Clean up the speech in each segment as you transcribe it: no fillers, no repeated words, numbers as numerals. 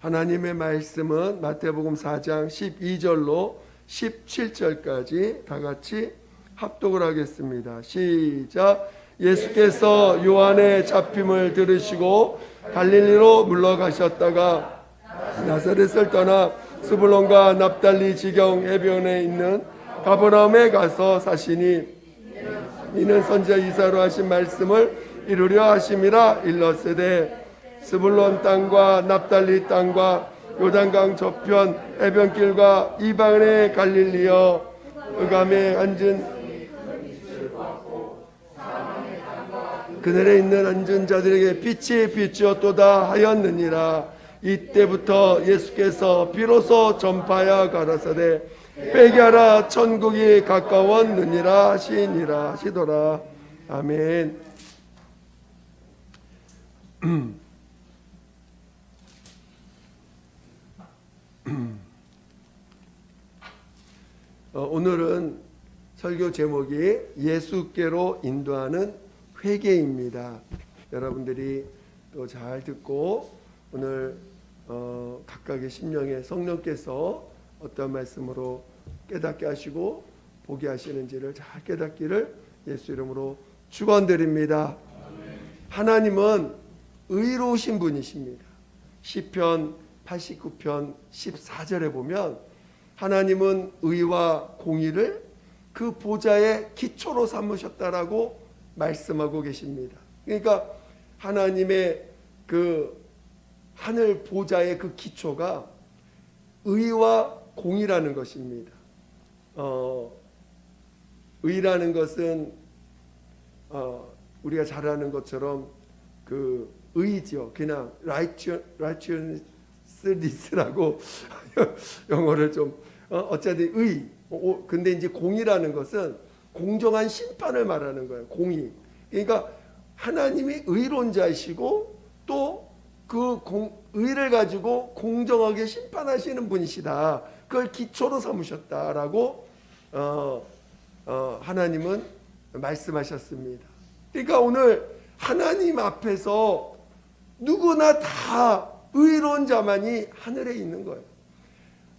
하나님의 말씀은 마태복음 4장 12절로 17절까지 다 같이 합독을 하겠습니다. 시작. 예수께서 요한의 잡힘을 들으시고 갈릴리로 물러가셨다가 나사렛을 떠나 스불론과 납달리 지경 해변에 있는 가버나움에 가서 사시니 이는 선지자 이사야로 하신 말씀을 이루려 하심이라. 일렀으되 스불론 땅과 납달리 땅과 요단강 저편 해변길과 이방의 갈릴리여, 의감에 앉은 그늘에 있는 앉은 자들에게 빛이 비추었도다 하였느니라. 이때부터 예수께서 비로소 전파하여 가라사대 회개하라 천국이 가까웠느니라 하시니라. 하시더라. 아멘. 오늘은 설교 제목이 예수께로 인도하는 회개입니다. 여러분들이 또 잘 듣고 오늘 각각의 심령에 성령께서 어떤 말씀으로 깨닫게 하시고 보게 하시는지를 잘 깨닫기를 예수 이름으로 축원드립니다. 하나님은 의로우신 분이십니다. 시편 89편 14절에 보면 하나님은 의와 공의를 그 보좌의 기초로 삼으셨다라고 말씀하고 계십니다. 그러니까 하나님의 그 하늘 보좌의 그 기초가 의와 공의라는 것입니다. 의라는 것은 우리가 잘 아는 것처럼 그 의죠. 그냥 righteousness라고 영어를 좀 어쨌든 의. 근데 이제 공의라는 것은 공정한 심판을 말하는 거예요. 공의. 그러니까 하나님이 의로운 자이시고 또 그 의를 가지고 공정하게 심판하시는 분이시다. 그걸 기초로 삼으셨다라고 하나님은 말씀하셨습니다. 그러니까 오늘 하나님 앞에서 누구나 다 의로운 자만이 하늘에 있는 거예요.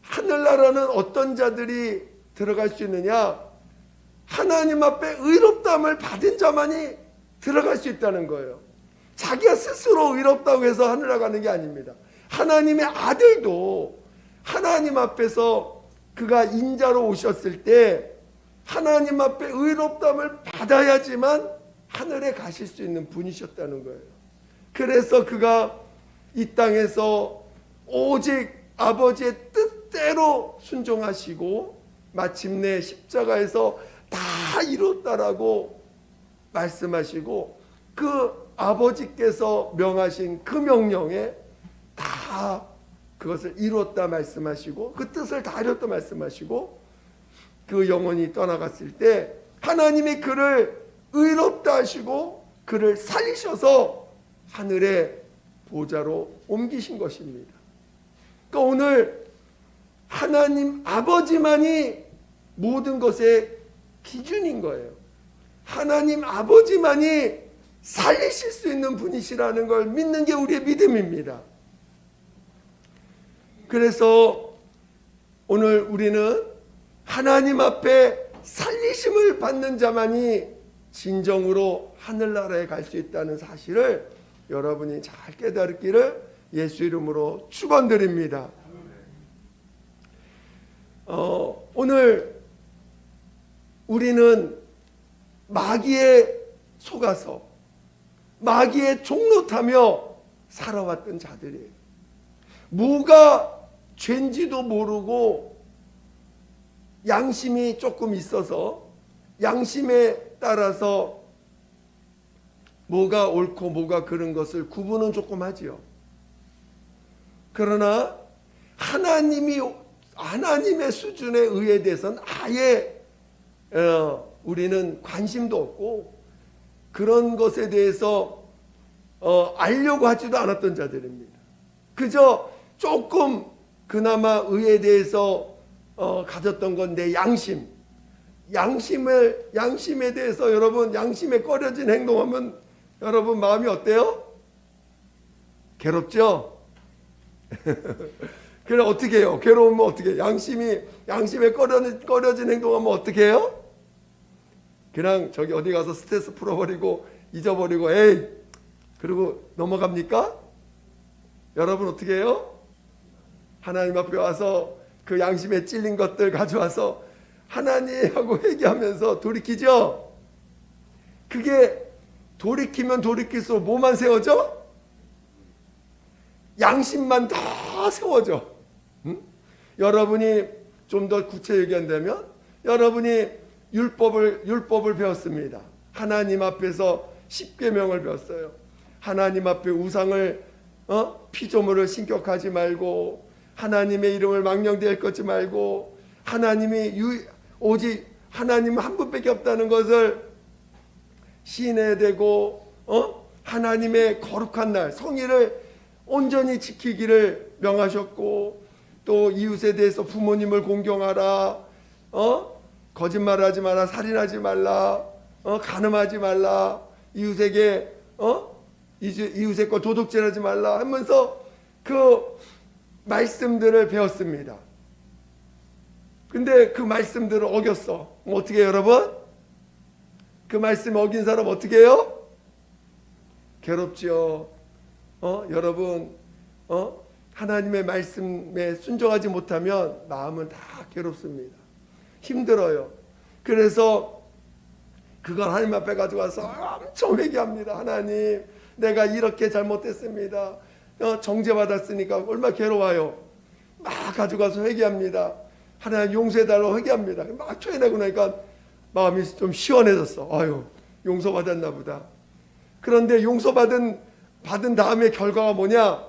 하늘나라는 어떤 자들이 들어갈 수 있느냐? 하나님 앞에 의롭다함을 받은 자만이 들어갈 수 있다는 거예요. 자기가 스스로 의롭다고 해서 하늘나라 가는 게 아닙니다. 하나님의 아들도 하나님 앞에서 그가 인자로 오셨을 때 하나님 앞에 의롭다함을 받아야지만 하늘에 가실 수 있는 분이셨다는 거예요. 그래서 그가 이 땅에서 오직 아버지의 뜻대로 순종하시고 마침내 십자가에서 다 이뤘다라고 말씀하시고 그 아버지께서 명하신 그 명령에 다 그것을 이뤘다 말씀하시고 그 뜻을 다 이뤘다 말씀하시고 그 영혼이 떠나갔을 때 하나님이 그를 의롭다 하시고 그를 살리셔서 하늘의 보좌로 옮기신 것입니다. 그러니까 오늘 하나님 아버지만이 모든 것의 기준인 거예요. 하나님 아버지만이 살리실 수 있는 분이시라는 걸 믿는 게 우리의 믿음입니다. 그래서 오늘 우리는 하나님 앞에 살리심을 받는 자만이 진정으로 하늘나라에 갈 수 있다는 사실을 여러분이 잘 깨달기를 예수 이름으로 축원드립니다. 오늘 우리는 마귀에 속아서 마귀의 종로 타며 살아왔던 자들이에요. 뭐가 죄인지도 모르고 양심이 조금 있어서 양심에 따라서 뭐가 옳고 뭐가 그런 것을 구분은 조금 하지요. 그러나 하나님의 수준의 의에 대해서는 아예 우리는 관심도 없고 그런 것에 대해서 알려고 하지도 않았던 자들입니다. 그저 조금 그나마 의에 대해서 가졌던 건 내 양심에 대해서 여러분 양심에 꺼려진 행동하면 여러분 마음이 어때요? 괴롭죠? 그래 어떻게 해요? 괴로우면 어떻게 해요? 양심에 꺼려진 행동하면 어떻게 해요? 그냥 저기 어디 가서 스트레스 풀어버리고 잊어버리고 에이 그리고 넘어갑니까? 여러분 어떻게 해요? 하나님 앞에 와서 그 양심에 찔린 것들 가져와서 하나님 하고 회개하면서 돌이키죠? 그게 돌이키면 돌이킬수록 뭐만 세워져? 양심만 다 세워져. 응? 여러분이 좀 더 구체 얘기한다면 여러분이 율법을 배웠습니다. 하나님 앞에서 십계명을 배웠어요. 하나님 앞에 우상을 피조물을 신격하지 말고 하나님의 이름을 망령되이 걷지 말고 오직 하나님 한 분밖에 없다는 것을 시인해야 되고 하나님의 거룩한 날 성일을 온전히 지키기를 명하셨고 또 이웃에 대해서 부모님을 공경하라 거짓말하지 마라 살인하지 말라 간음하지 말라 이웃에게 이웃의 거 도둑질하지 말라 하면서 그 말씀들을 배웠습니다. 근데 그 말씀들을 어겼어. 어떻게 해요, 여러분? 그 말씀 어긴 사람 어떻게 해요? 괴롭죠. 여러분 하나님의 말씀에 순종하지 못하면 마음은 다 괴롭습니다. 힘들어요. 그래서 그걸 하나님 앞에 가져가서 엄청 회개합니다. 하나님 내가 이렇게 잘못했습니다. 정죄받았으니까 얼마나 괴로워요. 막 가져가서 회개합니다. 하나님 용서해달라고 회개합니다. 막 토해내고 나니까 마음이 좀 시원해졌어. 아유 용서받았나 보다. 그런데 용서받은 다음에 결과가 뭐냐?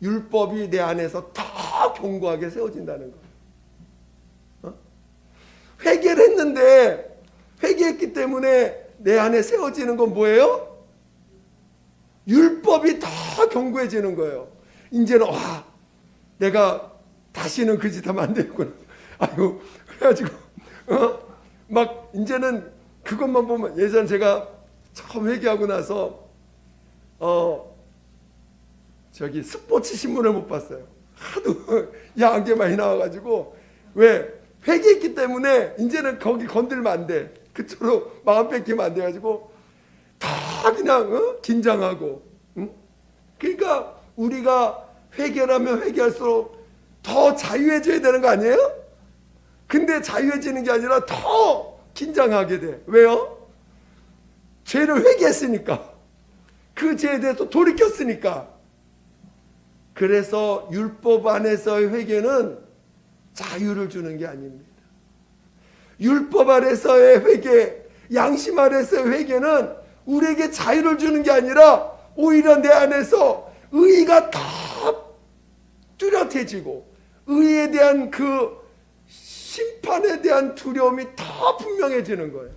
율법이 내 안에서 더 견고하게 세워진다는 거. 회개를 했는데 회개했기 때문에 내 안에 세워지는 건 뭐예요? 율법이 더 견고해지는 거예요. 이제는 내가 다시는 그 짓 하면 안 되겠구나. 아유 그래가지고 막 이제는 그것만 보면 예전 제가 처음 회개하고 나서 저기 스포츠 신문을 못 봤어요. 하도 야한 게 많이 나와가지고 왜 회개했기 때문에 이제는 거기 건들면 안 돼. 그쪽으로 마음 뺏기면 안 돼가지고 다 그냥 긴장하고. 응? 그러니까 우리가 회개하면 회개할수록 더 자유해져야 되는 거 아니에요? 근데 자유해지는 게 아니라 더 긴장하게 돼. 왜요? 죄를 회개했으니까. 그 죄에 대해서 돌이켰으니까. 그래서 율법 안에서의 회개는 자유를 주는 게 아닙니다. 율법 아래서의 회개, 양심 아래서의 회개는 우리에게 자유를 주는 게 아니라 오히려 내 안에서 의의가 더 뚜렷해지고 의에 대한 그 심판에 대한 두려움이 더 분명해지는 거예요.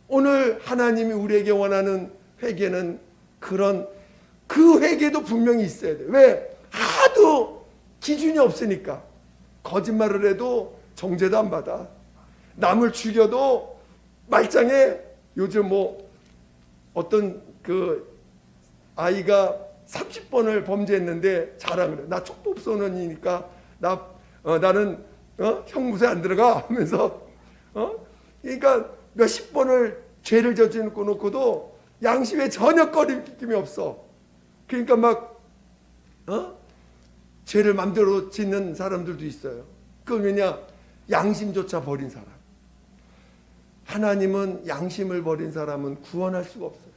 오늘 하나님이 우리에게 원하는 회개는 그 회개도 분명히 있어야 돼요. 왜? 하도 기준이 없으니까. 거짓말을 해도 정죄도 안 받아. 남을 죽여도 말짱에 요즘 어떤 그 아이가 30번을 범죄했는데 자랑을 해. 나 촉법소년이니까 나는 형무소에 안 들어가 하면서 그러니까 몇십 번을 죄를 저지르고 놓고도 양심에 전혀 꺼림낌이 없어. 그러니까 막 죄를 맘대로 짓는 사람들도 있어요. 그건 왜냐? 양심조차 버린 사람. 하나님은 양심을 버린 사람은 구원할 수가 없어요.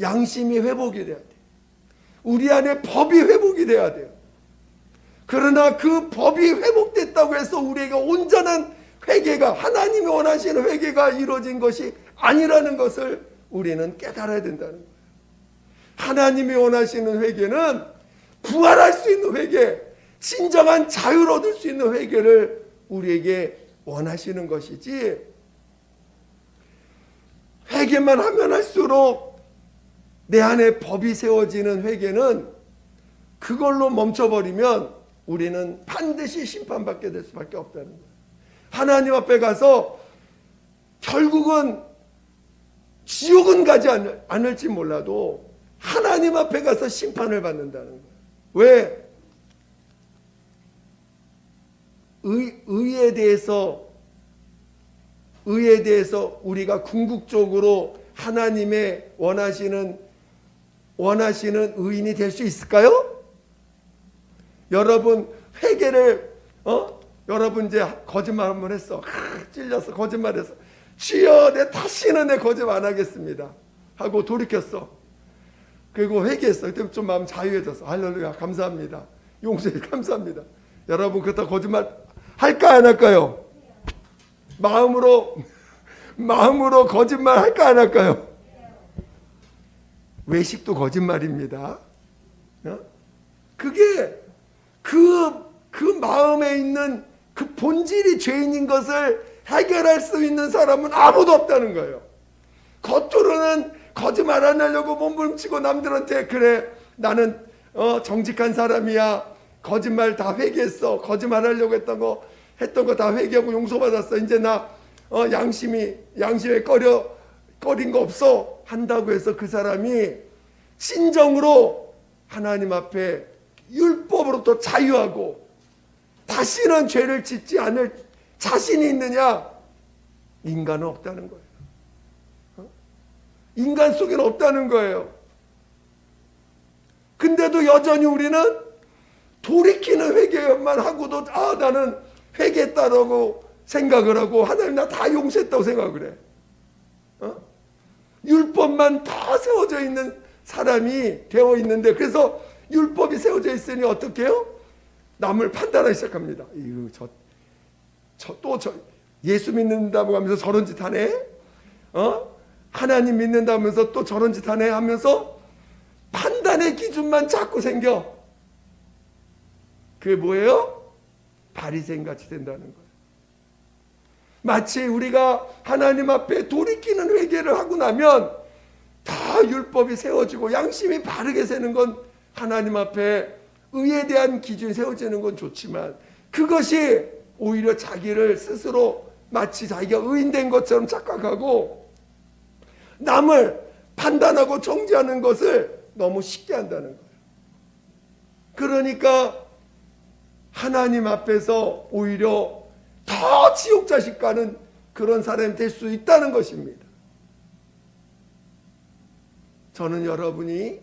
양심이 회복이 돼야 돼. 우리 안에 법이 회복이 돼야 돼요. 그러나 그 법이 회복됐다고 해서 우리에게 온전한 회개가 하나님이 원하시는 회개가 이루어진 것이 아니라는 것을 우리는 깨달아야 된다는 거예요. 하나님이 원하시는 회개는 부활할 수 있는 회개, 진정한 자유를 얻을 수 있는 회개를 우리에게 원하시는 것이지 회개만 하면 할수록 내 안에 법이 세워지는 회개는 그걸로 멈춰버리면 우리는 반드시 심판받게 될 수밖에 없다는 거예요. 하나님 앞에 가서 결국은 지옥은 가지 않을지 몰라도 하나님 앞에 가서 심판을 받는다는 거예요. 왜? 의에 대해서 우리가 궁극적으로 하나님의 원하시는 의인이 될 수 있을까요? 여러분 회개를 여러분 이제 거짓말 한번 했어. 찔렸어. 거짓말했어. 주여, 내 다시는 내 거짓말 안 하겠습니다 하고 돌이켰어. 그리고 회개했어. 그때 좀 마음 자유해졌어. 할렐루야, 감사합니다. 용서해, 감사합니다. 여러분 그렇다 거짓말 할까 안 할까요? 마음으로 거짓말 할까 안 할까요? 외식도 거짓말입니다. 그게 그 마음에 있는 그 본질이 죄인인 것을 해결할 수 있는 사람은 아무도 없다는 거예요. 겉으로는 거짓말 안 하려고 몸부림치고 남들한테 그래 나는 정직한 사람이야, 거짓말 다 회개했어, 거짓말 하려고 했던 거 다 회개하고 용서받았어, 이제 나 양심에 꺼린 거 없어 한다고 해서 그 사람이 진정으로 하나님 앞에 율법으로부터 자유하고 다시는 죄를 짓지 않을 자신이 있느냐? 인간은 없다는 거예요. 인간 속에는 없다는 거예요. 근데도 여전히 우리는 돌이키는 회개만 하고도 나는 회개했다라고 생각을 하고 하나님 나 다 용서했다고 생각을 해. 율법만 다 세워져 있는 사람이 되어 있는데, 그래서 율법이 세워져 있으니 어떻게 해요? 남을 판단하기 시작합니다. 예수 믿는다고 하면서 저런 짓 하네? 하나님 믿는다면서 또 저런 짓 하네? 하면서 판단의 기준만 자꾸 생겨. 그게 뭐예요? 바리새인 같이 된다는 거예요. 마치 우리가 하나님 앞에 돌이키는 회개를 하고 나면 다 율법이 세워지고 양심이 바르게 세는 건 하나님 앞에 의에 대한 기준이 세워지는 건 좋지만, 그것이 오히려 자기를 스스로 마치 자기가 의인된 것처럼 착각하고 남을 판단하고 정죄하는 것을 너무 쉽게 한다는 거예요. 그러니까 하나님 앞에서 오히려 더 지옥 자식 가는 그런 사람이 될 수 있다는 것입니다. 저는 여러분이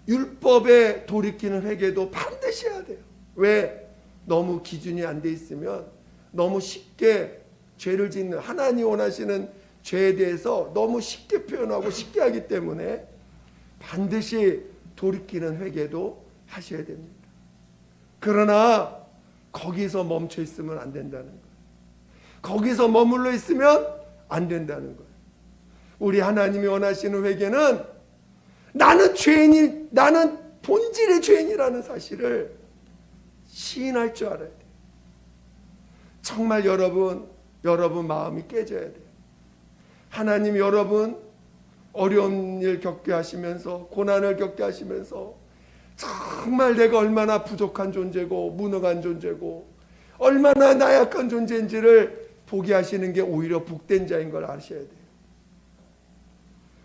율법에 돌이키는 회개도 반드시 해야 돼요. 왜? 너무 기준이 안 돼 있으면 너무 쉽게 죄를 짓는, 하나님 원하시는 죄에 대해서 너무 쉽게 표현하고 쉽게 하기 때문에 반드시 돌이키는 회개도 하셔야 됩니다. 그러나 거기서 멈춰 있으면 안 된다는 거예요. 거기서 머물러 있으면 안 된다는 거예요. 우리 하나님이 원하시는 회개는 나는 본질의 죄인이라는 사실을 시인할 줄 알아야 돼요. 정말 여러분 마음이 깨져야 돼요. 하나님 여러분 어려운 일 겪게 하시면서, 고난을 겪게 하시면서 정말 내가 얼마나 부족한 존재고 무능한 존재고 얼마나 나약한 존재인지를 보게 하시는 게 오히려 복된 자인 걸 아셔야 돼요.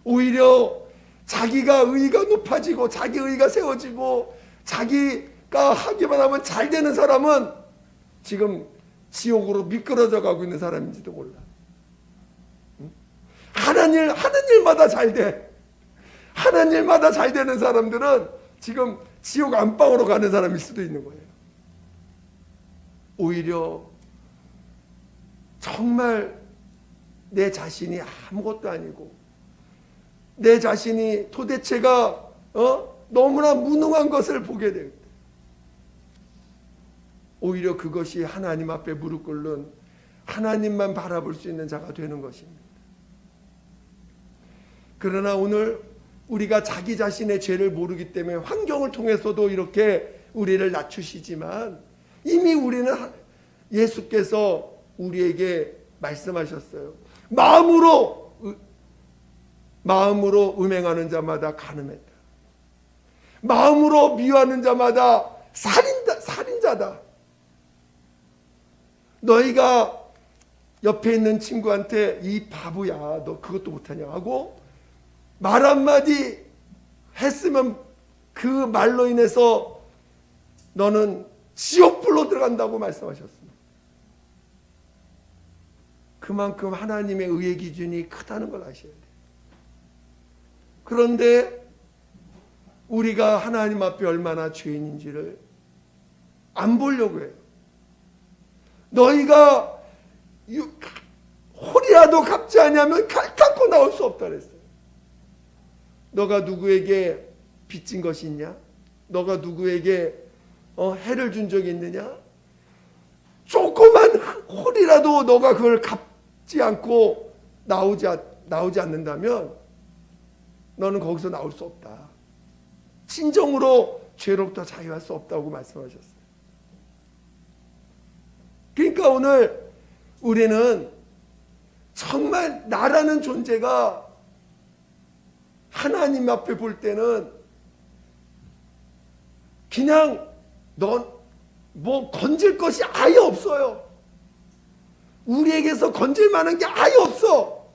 오히려 자기가 의의가 높아지고 자기 의의가 세워지고 자기가 하기만 하면 잘 되는 사람은 지금 지옥으로 미끄러져 가고 있는 사람인지도 몰라. 하는 일마다 잘 돼. 하는 일마다 잘 되는 사람들은 지금 지옥 안방으로 가는 사람일 수도 있는 거예요. 오히려 정말 내 자신이 아무것도 아니고 내 자신이 도대체가 너무나 무능한 것을 보게 될 때, 오히려 그것이 하나님 앞에 무릎 꿇는, 하나님만 바라볼 수 있는 자가 되는 것입니다. 그러나 오늘 우리가 자기 자신의 죄를 모르기 때문에 환경을 통해서도 이렇게 우리를 낮추시지만, 이미 우리는 예수께서 우리에게 말씀하셨어요. 마음으로 음행하는 자마다 간음했다. 마음으로 미워하는 자마다 살인자다. 너희가 옆에 있는 친구한테 이 바보야 너 그것도 못하냐 하고 말 한마디 했으면 그 말로 인해서 너는 지옥불로 들어간다고 말씀하셨습니다. 그만큼 하나님의 의의 기준이 크다는 걸 아셔야 돼요. 그런데 우리가 하나님 앞에 얼마나 죄인인지를 안 보려고 해요. 너희가 홀이라도 갚지 않으면 칼 닦고 나올 수 없다 그랬어요. 너가 누구에게 빚진 것이 있냐? 너가 누구에게 해를 준 적이 있느냐? 조그만 홀이라도 너가 그걸 갚지 않고 나오지 않는다면 너는 거기서 나올 수 없다. 진정으로 죄로부터 자유할 수 없다고 말씀하셨어요. 그러니까 오늘 우리는 정말 나라는 존재가 하나님 앞에 볼 때는 그냥 넌 뭐 건질 것이 아예 없어요. 우리에게서 건질 만한 게 아예 없어.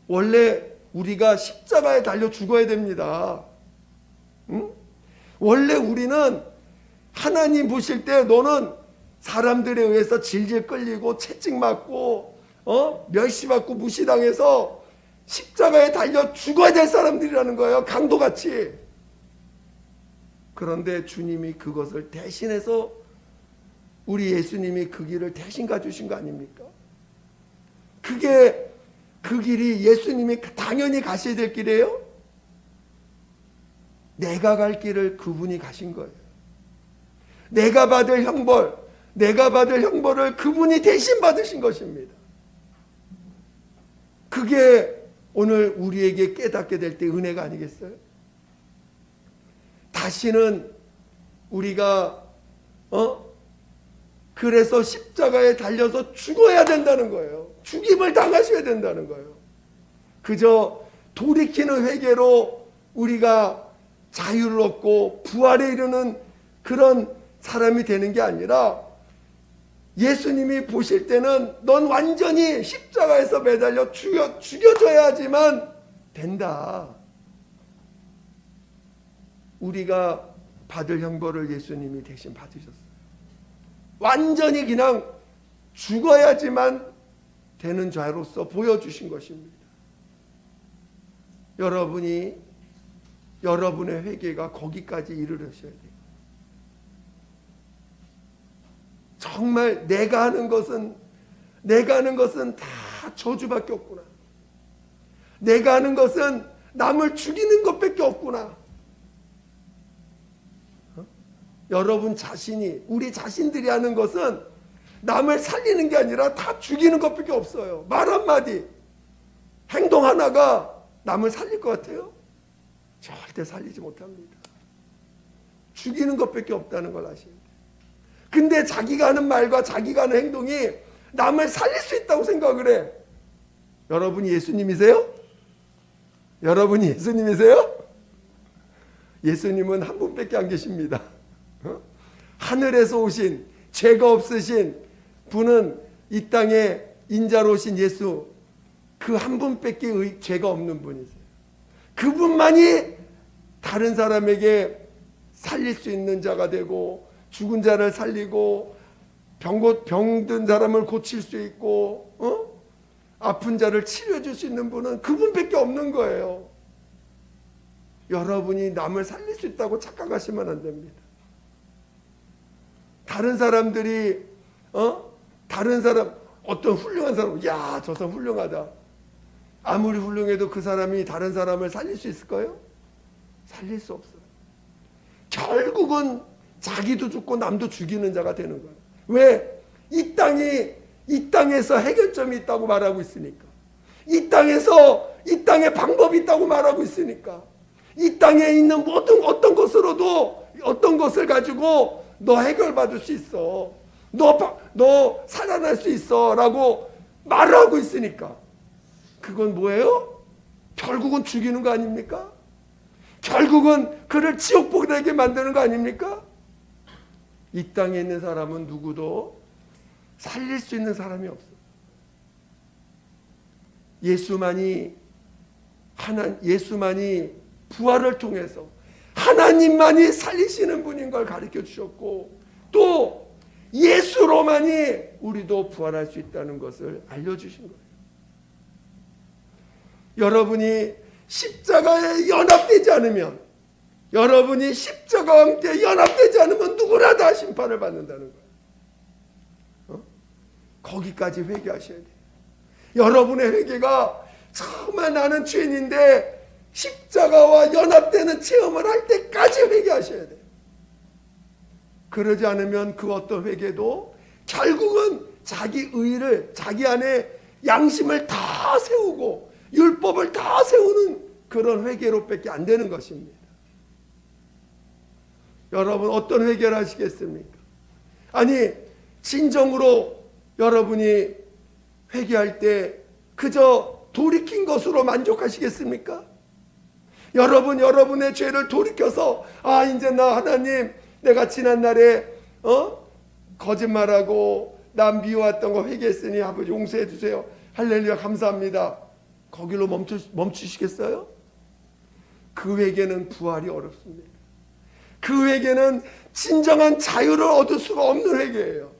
원래 우리가 십자가에 달려 죽어야 됩니다. 응? 원래 우리는 하나님 보실 때 너는 사람들에 의해서 질질 끌리고 채찍맞고 멸시받고 무시당해서 십자가에 달려 죽어야 될 사람들이라는 거예요. 강도같이. 그런데 주님이 그것을 대신해서 우리 예수님이 그 길을 대신 가주신 거 아닙니까? 그게 그 길이 예수님이 당연히 가셔야 될 길이에요? 내가 갈 길을 그분이 가신 거예요. 내가 받을 형벌을 그분이 대신 받으신 것입니다. 그게 오늘 우리에게 깨닫게 될 때 은혜가 아니겠어요? 다시는 우리가 그래서 십자가에 달려서 죽어야 된다는 거예요. 죽임을 당하셔야 된다는 거예요. 그저 돌이키는 회개로 우리가 자유를 얻고 부활에 이르는 그런 사람이 되는 게 아니라 예수님이 보실 때는 넌 완전히 십자가에서 매달려 죽여줘야지만 된다. 우리가 받을 형벌을 예수님이 대신 받으셨어요. 완전히 그냥 죽어야지만 되는 자로서 보여주신 것입니다. 여러분의 회개가 거기까지 이르러셔야 돼요. 정말 내가 하는 것은 다 저주밖에 없구나. 내가 하는 것은 남을 죽이는 것밖에 없구나. 여러분 자신이, 우리 자신들이 하는 것은 남을 살리는 게 아니라 다 죽이는 것밖에 없어요. 말 한마디, 행동 하나가 남을 살릴 것 같아요? 절대 살리지 못합니다. 죽이는 것밖에 없다는 걸 아셔야 돼요. 근데 자기가 하는 말과 자기가 하는 행동이 남을 살릴 수 있다고 생각을 해. 여러분이 예수님이세요? 여러분이 예수님이세요? 예수님은 한 분밖에 안 계십니다. 하늘에서 오신 죄가 없으신 분은 이 땅에 인자로 오신 예수, 그 한 분밖에 죄가 없는 분이세요. 그분만이 다른 사람에게 살릴 수 있는 자가 되고 죽은 자를 살리고 병든 사람을 고칠 수 있고 아픈 자를 치료해 줄 수 있는 분은 그분밖에 없는 거예요. 여러분이 남을 살릴 수 있다고 착각하시면 안 됩니다. 다른 사람들이 어떤 훌륭한 사람, 야, 저 사람 훌륭하다. 아무리 훌륭해도 그 사람이 다른 사람을 살릴 수 있을까요? 살릴 수 없어요. 결국은 자기도 죽고 남도 죽이는 자가 되는 거예요. 왜? 이 땅에서 해결점이 있다고 말하고 있으니까. 이 땅에 방법이 있다고 말하고 있으니까. 이 땅에 있는 모든 어떤 것을 가지고 너 해결받을 수 있어. 너 살아날 수 있어. 라고 말하고 있으니까. 그건 뭐예요? 결국은 죽이는 거 아닙니까? 결국은 그를 지옥 보게 만드는 거 아닙니까? 이 땅에 있는 사람은 누구도 살릴 수 있는 사람이 없어요. 예수만이 부활을 통해서 하나님만이 살리시는 분인 걸 가르쳐 주셨고, 또 예수로만이 우리도 부활할 수 있다는 것을 알려주신 거예요. 여러분이 십자가에 연합되지 않으면, 여러분이 십자가와 함께 연합되지 않으면 누구나 다 심판을 받는다는 거예요. 거기까지 회개하셔야 돼요. 여러분의 회개가 정말 나는 죄인인데 십자가와 연합되는 체험을 할 때까지 회개하셔야 돼요. 그러지 않으면 그 어떤 회개도 결국은 자기 의를, 자기 안에 양심을 다 세우고 율법을 다 세우는 그런 회개로밖에 안 되는 것입니다. 여러분 어떤 회개를 하시겠습니까? 아니 진정으로 여러분이 회개할 때 그저 돌이킨 것으로 만족하시겠습니까? 여러분의 죄를 돌이켜서 이제 나 하나님 내가 지난날에 거짓말하고 남 미워했던 거 회개했으니 아버지 용서해 주세요. 할렐루야 감사합니다. 거기로 멈추시겠어요? 그 회개는 부활이 어렵습니다. 그 회개는 진정한 자유를 얻을 수가 없는 회개예요.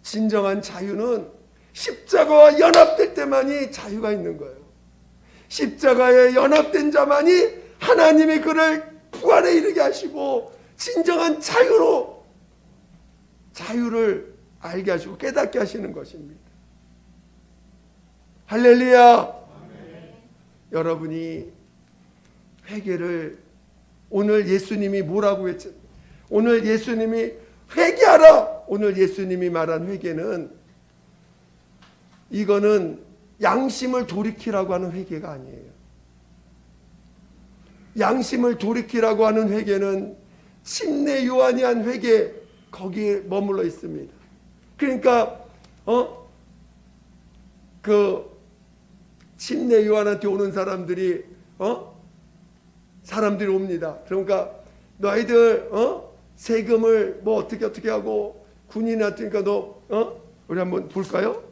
진정한 자유는 십자가와 연합될 때만이 자유가 있는 거예요. 십자가에 연합된 자만이 하나님이 그를 부활에 이르게 하시고 진정한 자유를 알게 하시고 깨닫게 하시는 것입니다. 할렐루야. 아멘. 여러분이 회개를 오늘 예수님이 뭐라고 했죠? 오늘 예수님이 회개하라. 오늘 예수님이 말한 회개는 이거는 양심을 돌이키라고 하는 회개가 아니에요. 양심을 돌이키라고 하는 회개는 침례 요한이 한 회개 거기에 머물러 있습니다. 그러니까 그 침례 요한한테 오는 사람들이 옵니다. 그러니까 너희들 세금을 뭐 어떻게 하고 군인한테 그러니까 너 우리 한번 볼까요?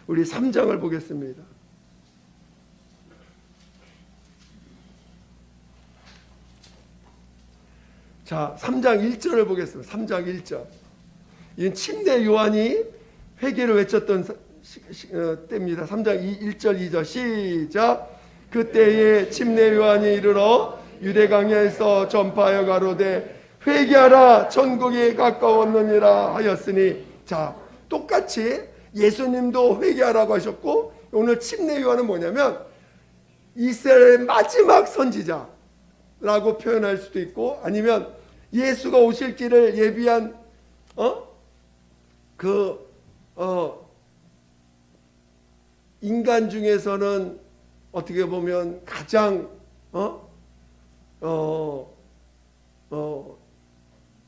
우리 3장을 보겠습니다. 자, 3장 1절을 보겠습니다. 3장 1절. 이 침례 요한이 회개를 외쳤던 때입니다. 3장 1절 2절 시작. 그때에 침례 요한이 이르러 유대강야에서 전파하여 가로되 회개하라 천국이 가까웠느니라 하였으니, 자 똑같이 예수님도 회개하라고 하셨고 오늘 침례 요한은 뭐냐면 이스라엘의 마지막 선지자라고 표현할 수도 있고 아니면 예수가 오실 길을 예비한 인간 중에서는 어떻게 보면 가장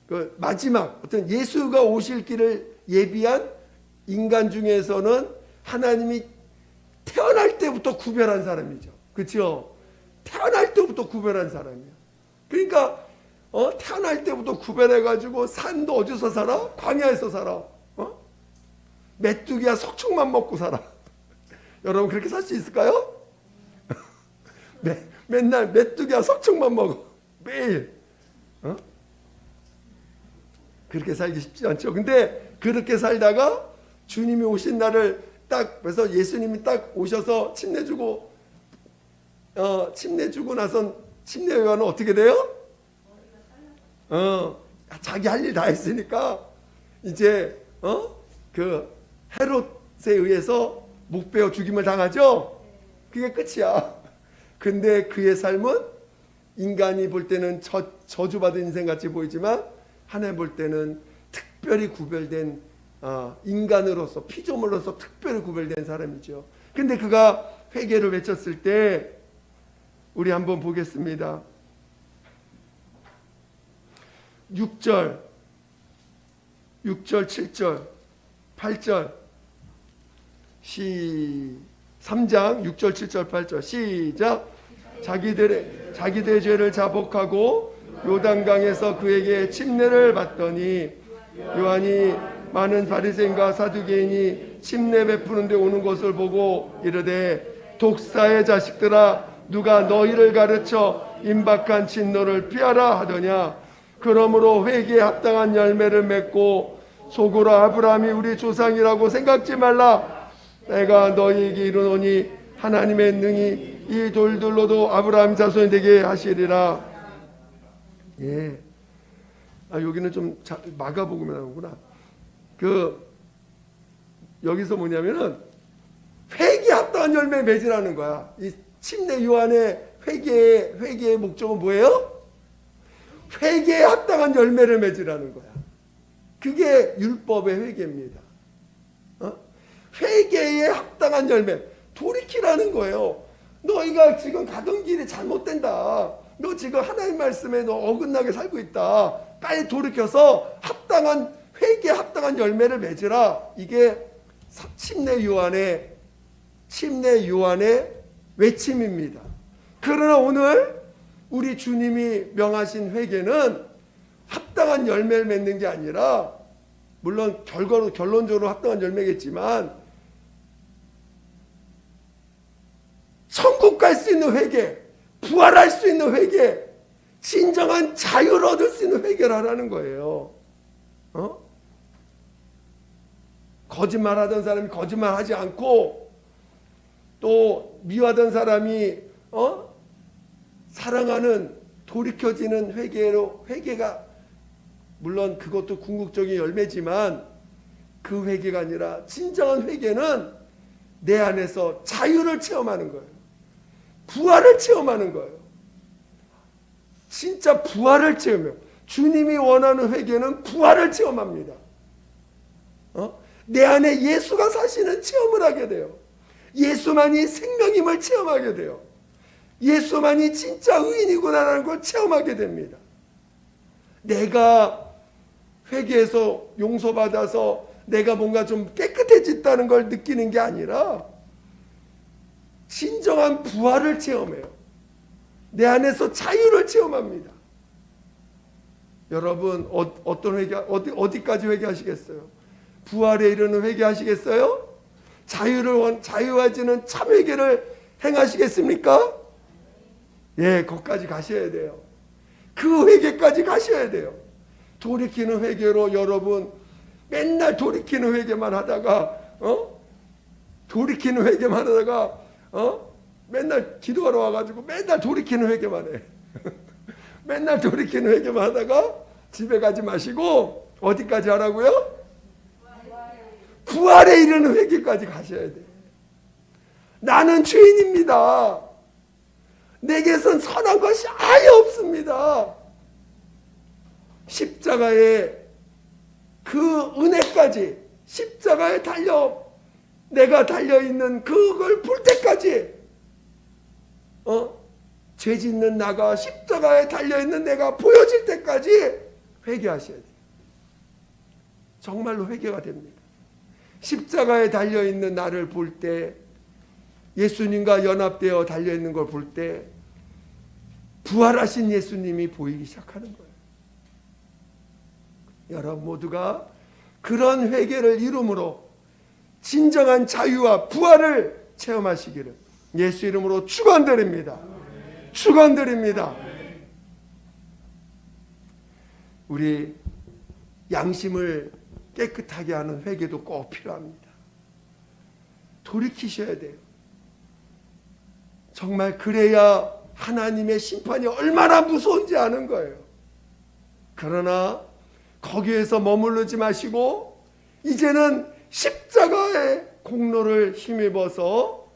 그 마지막 어떤 예수가 오실 길을 예비한 인간 중에서는 하나님이 태어날 때부터 구별한 사람이죠. 그렇죠? 태어날 때부터 구별한 사람이야. 그러니까 태어날 때부터 구별해가지고 산도 어디서 살아? 광야에서 살아. 메뚜기야 석축만 먹고 살아. 여러분 그렇게 살 수 있을까요? 맨날 메뚜기야 석축만 먹어. 매일. 그렇게 살기 쉽지 않죠. 근데 그렇게 살다가 주님이 오신 날을 딱 그래서 예수님이 딱 오셔서 침례 주고 나선 침례 요한은 어떻게 돼요? 자기 할 일 다 했으니까 이제 그 헤롯에 의해서 목베어 죽임을 당하죠. 그게 끝이야. 근데 그의 삶은 인간이 볼 때는 저주받은 인생 같이 보이지만 하나님 볼 때는 특별히 구별된 인간으로서 피조물로서 특별히 구별된 사람이죠. 근데 그가 회개를 외쳤을 때 우리 한번 보겠습니다. 6절, 7절, 8절 3장 6절, 7절, 8절 시작. 자기들의 죄를 자복하고 요단강에서 그에게 침례를 받더니 요한이 많은 바리새인과 사두개인이 침례 베푸는 데 오는 것을 보고 이르되 독사의 자식들아 누가 너희를 가르쳐 임박한 진노를 피하라 하더냐. 그러므로 회개에 합당한 열매를 맺고 속으로 아브라함이 우리 조상이라고 생각지 말라. 내가 너희에게 이르노니 하나님의 능히 이 돌들로도 아브라함 자손이 되게 하시리라. 예. 여기는 좀 마가복음에 나오구나. 여기서 뭐냐면은 회개에 합당한 열매 맺으라는 거야. 이 침례 요한의 회개의 목적은 뭐예요? 회개에 합당한 열매를 맺으라는 거야. 그게 율법의 회개입니다. 회개에 합당한 열매, 돌이키라는 거예요. 너희가 지금 가던 길이 잘못된다. 너 지금 하나님 말씀에 너 어긋나게 살고 있다. 빨리 돌이켜서 합당한 회개에 합당한 열매를 맺으라. 이게 침례 요한의 외침입니다. 그러나 오늘 우리 주님이 명하신 회개는 합당한 열매를 맺는 게 아니라, 물론 결론적으로 합당한 열매겠지만 천국 갈 수 있는 회개, 부활할 수 있는 회개, 진정한 자유를 얻을 수 있는 회개를 하라는 거예요. 거짓말하던 사람이 거짓말하지 않고, 또 미워하던 사람이 사랑하는 돌이켜지는 회개가, 물론 그것도 궁극적인 열매지만 그 회개가 아니라 진정한 회개는 내 안에서 자유를 체험하는 거예요. 부활을 체험하는 거예요. 진짜 부활을 체험해요. 주님이 원하는 회개는 부활을 체험합니다. 내 안에 예수가 사시는 체험을 하게 돼요. 예수만이 생명임을 체험하게 돼요. 예수만이 진짜 의인이구나라는 걸 체험하게 됩니다. 내가 회개해서 용서받아서 내가 뭔가 좀 깨끗해졌다는 걸 느끼는 게 아니라 진정한 부활을 체험해요. 내 안에서 자유를 체험합니다. 여러분 어떤 회개, 어디까지 회개하시겠어요? 부활에 이르는 회개하시겠어요? 자유하지는 참 회개를 행하시겠습니까? 예, 거기까지 가셔야 돼요. 그 회개까지 가셔야 돼요. 돌이키는 회개로 여러분 맨날 돌이키는 회개만 하다가 맨날 기도하러 와가지고 맨날 돌이키는 회개만 해. 맨날 돌이키는 회개만 하다가 집에 가지 마시고 어디까지 하라고요? 부활에 이르는 회개까지 가셔야 돼. 나는 죄인입니다. 내게선 선한 것이 아예 없습니다. 십자가의 그 은혜까지, 십자가에 내가 달려있는 그걸 볼 때까지, 죄 짓는 나가 십자가에 달려있는 내가 보여질 때까지 회개하셔야 돼요. 정말로 회개가 됩니다. 십자가에 달려있는 나를 볼 때, 예수님과 연합되어 달려있는 걸 볼 때 부활하신 예수님이 보이기 시작하는 거예요. 여러분 모두가 그런 회개를 이름으로 진정한 자유와 부활을 체험하시기를 예수 이름으로 축원드립니다. 축원드립니다. 우리 양심을 깨끗하게 하는 회개도 꼭 필요합니다. 돌이키셔야 돼요. 정말 그래야 하나님의 심판이 얼마나 무서운지 아는 거예요. 그러나 거기에서 머무르지 마시고 이제는 십자가의 공로를 힘입어서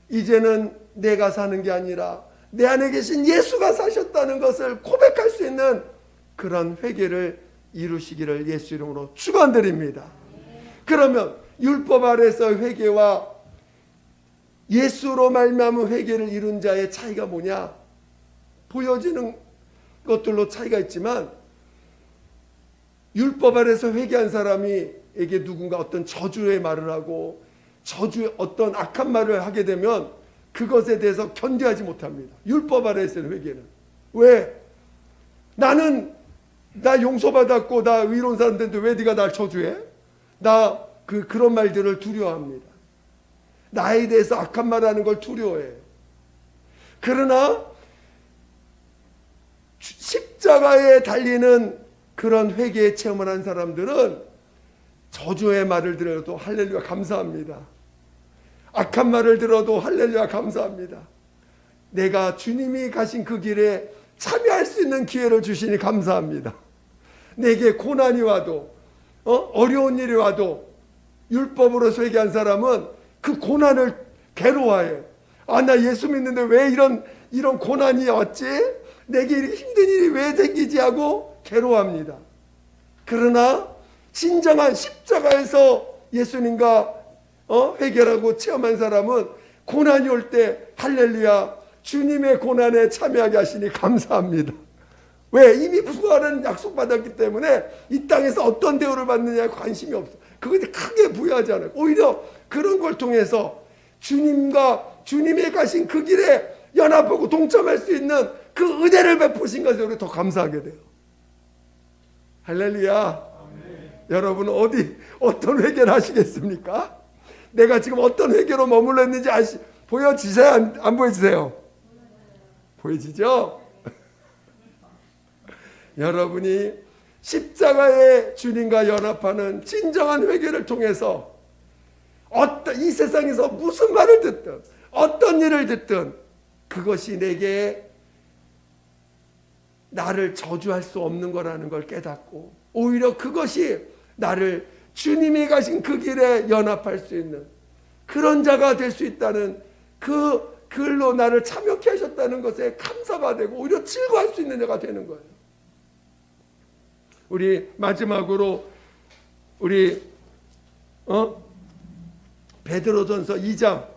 이제는 내가 사는 게 아니라 내 안에 계신 예수가 사셨다는 것을 고백할 수 있는 그런 회개를 이루시기를 예수 이름으로 축원드립니다. 그러면 율법 아래서 회개와 예수로 말미암은 회개를 이룬 자의 차이가 뭐냐? 보여지는 것들로 차이가 있지만 율법 아래서 회개한 사람이에게 누군가 어떤 저주의 말을 하고 저주의 어떤 악한 말을 하게 되면 그것에 대해서 견뎌하지 못합니다. 율법 아래에서의 회개는. 왜? 나 용서받았고 나 의로운 사람 됐는데 왜 네가 날 저주해? 나 그런 말들을 두려워합니다. 나에 대해서 악한 말하는 걸 두려워해. 그러나 십자가에 달리는 그런 회개의 체험을 한 사람들은 저주의 말을 들어도 할렐루야 감사합니다. 악한 말을 들어도 할렐루야 감사합니다. 내가 주님이 가신 그 길에 참여할 수 있는 기회를 주시니 감사합니다. 내게 고난이 와도 어려운 일이 와도 율법으로 회개한 사람은 그 고난을 괴로워해. 나 예수 믿는데 왜 이런 고난이 왔지? 내게 이렇게 힘든 일이 왜 생기지 하고 괴로워합니다. 그러나 진정한 십자가에서 예수님과 회개하고 체험한 사람은 고난이 올 때 할렐루야 주님의 고난에 참여하게 하시니 감사합니다. 왜? 이미 부활은 약속받았기 때문에 이 땅에서 어떤 대우를 받느냐에 관심이 없어. 그것이 크게 부여하지 않아요. 오히려 그런 걸 통해서 주님이 가신 그 길에 연합하고 동참할 수 있는 그 은혜를 베푸신 것에 우리 더 감사하게 돼요. 할렐루야. 아멘. 여러분 어떤 회개를 하시겠습니까? 내가 지금 어떤 회개로 머물러 있는지 보여지세요? 안 보여지세요? 보여지죠? 여러분이 십자가의 주님과 연합하는 진정한 회개를 통해서 이 세상에서 무슨 말을 듣든 어떤 일을 듣든 그것이 내게 나를 저주할 수 없는 거라는 걸 깨닫고 오히려 그것이 나를 주님이 가신 그 길에 연합할 수 있는 그런 자가 될 수 있다는 그 글로 나를 참여케 하셨다는 것에 감사가 되고 오히려 즐거워할 수 있는 자가 되는 거예요. 우리 마지막으로 우리 베드로전서 2장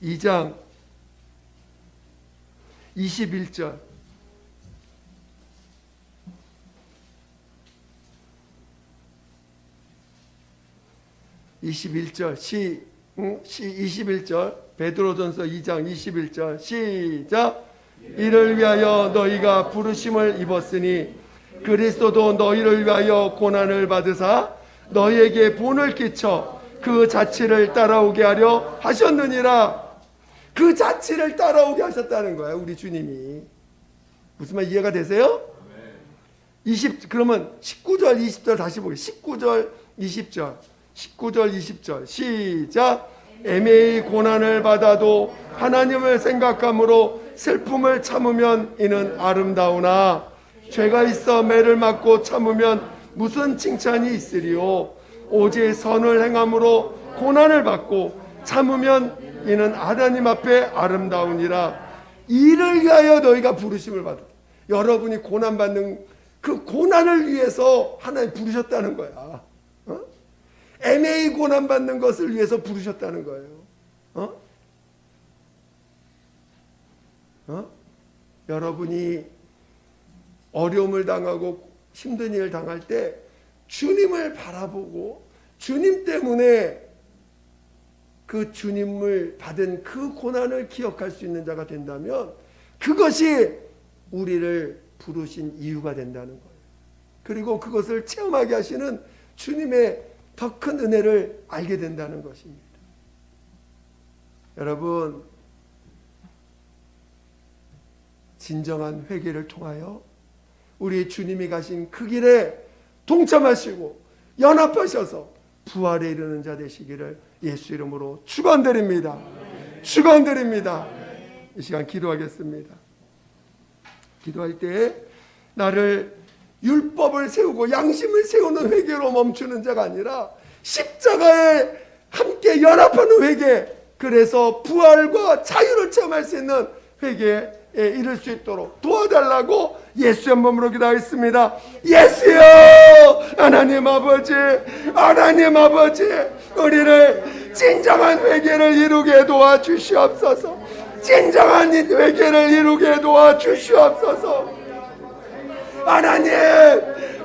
21절 21절 베드로전서 2장 21절 시작. 이를 위하여 너희가 부르심을 입었으니 그리스도도 너희를 위하여 고난을 받으사 너희에게 본을 끼쳐 그 자취를 따라오게 하려 하셨느니라. 그 자취를 따라오게 하셨다는 거예요. 우리 주님이. 무슨 말 이해가 되세요? 그러면 19절 20절 다시 보겠습니다. 19절 20절 시작. 애매히 고난을 받아도 하나님을 생각함으로 슬픔을 참으면 이는 아름다우나 죄가 있어 매를 맞고 참으면 무슨 칭찬이 있으리요. 오직 선을 행함으로 고난을 받고 참으면 이는 하나님 앞에 아름다우니라. 이를 위하여 너희가 부르심을 받았다. 여러분이 고난받는 그 고난을 위해서 하나님 부르셨다는 거야. 애매히 고난받는 것을 위해서 부르셨다는 거예요. 여러분이 어려움을 당하고 힘든 일을 당할 때 주님을 바라보고 주님 때문에 그 주님을 받은 그 고난을 기억할 수 있는 자가 된다면 그것이 우리를 부르신 이유가 된다는 거예요. 그리고 그것을 체험하게 하시는 주님의 더 큰 은혜를 알게 된다는 것입니다. 여러분, 진정한 회개를 통하여 우리 주님이 가신 그 길에 동참하시고 연합하셔서 부활에 이르는 자 되시기를 예수 이름으로 축원드립니다. 축원드립니다. 이 시간 기도하겠습니다. 기도할 때 나를 율법을 세우고 양심을 세우는 회개로 멈추는 자가 아니라 십자가에 함께 연합하는 회개, 그래서 부활과 자유를 체험할 수 있는 회개에 이를 수 있도록 도와달라고 예수의 몸으로 기도하겠습니다. 예수여, 하나님 아버지, 하나님 아버지, 우리를 진정한 회개를 이루게 도와주시옵소서. 진정한 회개를 이루게 도와주시옵소서. 하나님,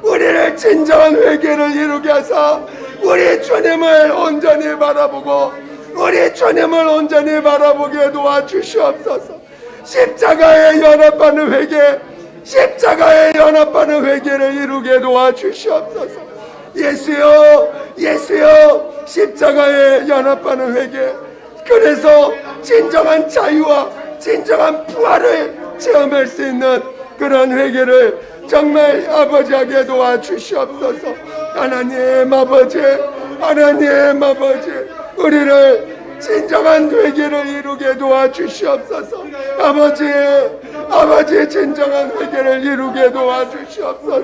우리를 진정한 회개를 이루게 하사 우리 주님을 온전히 바라보고 우리 주님을 온전히 바라보게 도와주시옵소서. 십자가에 연합하는 회개, 십자가에 연합하는 회개를 이루게 도와주시옵소서. 예수여, 예수여, 십자가에 연합하는 회개, 그래서 진정한 자유와 진정한 부활을 체험할 수 있는 그런 회개를 정말 아버지에게 도와주시옵소서. 하나님 아버지, 하나님 아버지, 우리를 진정한 회개를 이루게 도와주시옵소서. 아버지 진정한 회개를 이루게 도와주시옵소서.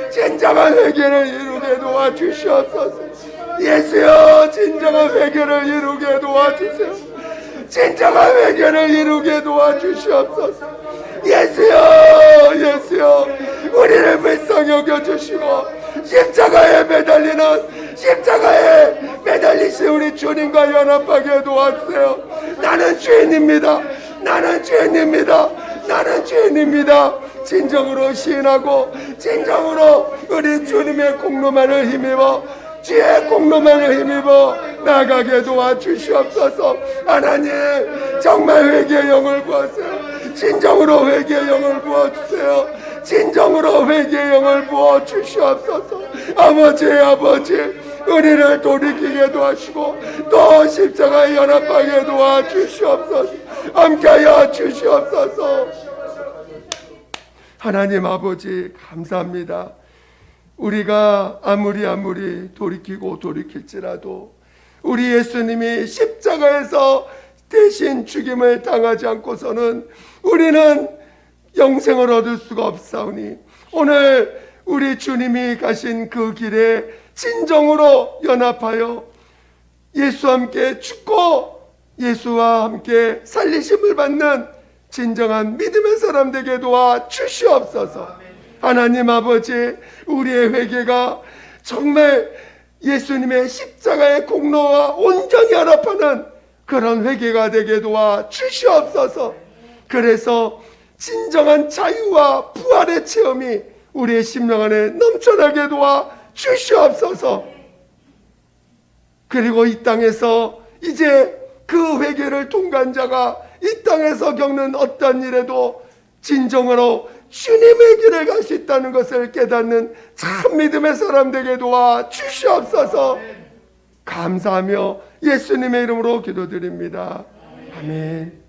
진정한 회개를 이루게 도와주시옵소서. 예수여, 진정한 회개를 이루게 도와주세요. 진정한 회개를 이루게 도와주시옵소서. 예수여, 예수여, 우리를 불쌍히 여겨주시고 십자가에 매달리신 우리 주님과 연합하게 도와주세요. 나는 죄인입니다. 나는 죄인입니다. 나는 죄인입니다. 진정으로 시인하고 진정으로 우리 주님의 공로만을 힘입어 주의 공로만을 힘입어 나가게 도와주시옵소서. 하나님, 정말 회개의 영을 부어주세요. 진정으로 회개의 영을 부어주세요. 진정으로 회개의 영을 부어주시옵소서. 아버지, 우리를 돌이키게 도와주시고 또 십자가에 연합하게 도와주시옵소서. 함께하여 주시옵소서. 하나님 아버지, 감사합니다. 우리가 아무리 돌이키고 돌이킬지라도 우리 예수님이 십자가에서 대신 죽임을 당하지 않고서는 우리는 영생을 얻을 수가 없사오니 오늘 우리 주님이 가신 그 길에 진정으로 연합하여 예수와 함께 죽고 예수와 함께 살리심을 받는 진정한 믿음의 사람 되게 도와 주시옵소서. 하나님 아버지, 우리의 회개가 정말 예수님의 십자가의 공로와 온전히 연합하는 그런 회개가 되게 도와 주시옵소서. 그래서 진정한 자유와 부활의 체험이 우리의 심령 안에 넘쳐나게 도와 주시옵소서. 그리고 이 땅에서 이제 그 회개를 통과한 자가 이 땅에서 겪는 어떤 일에도 진정으로 주님의 길을 갈 수 있다는 것을 깨닫는 참 믿음의 사람 되게 도와 주시옵소서. 감사하며 예수님의 이름으로 기도드립니다. 아멘.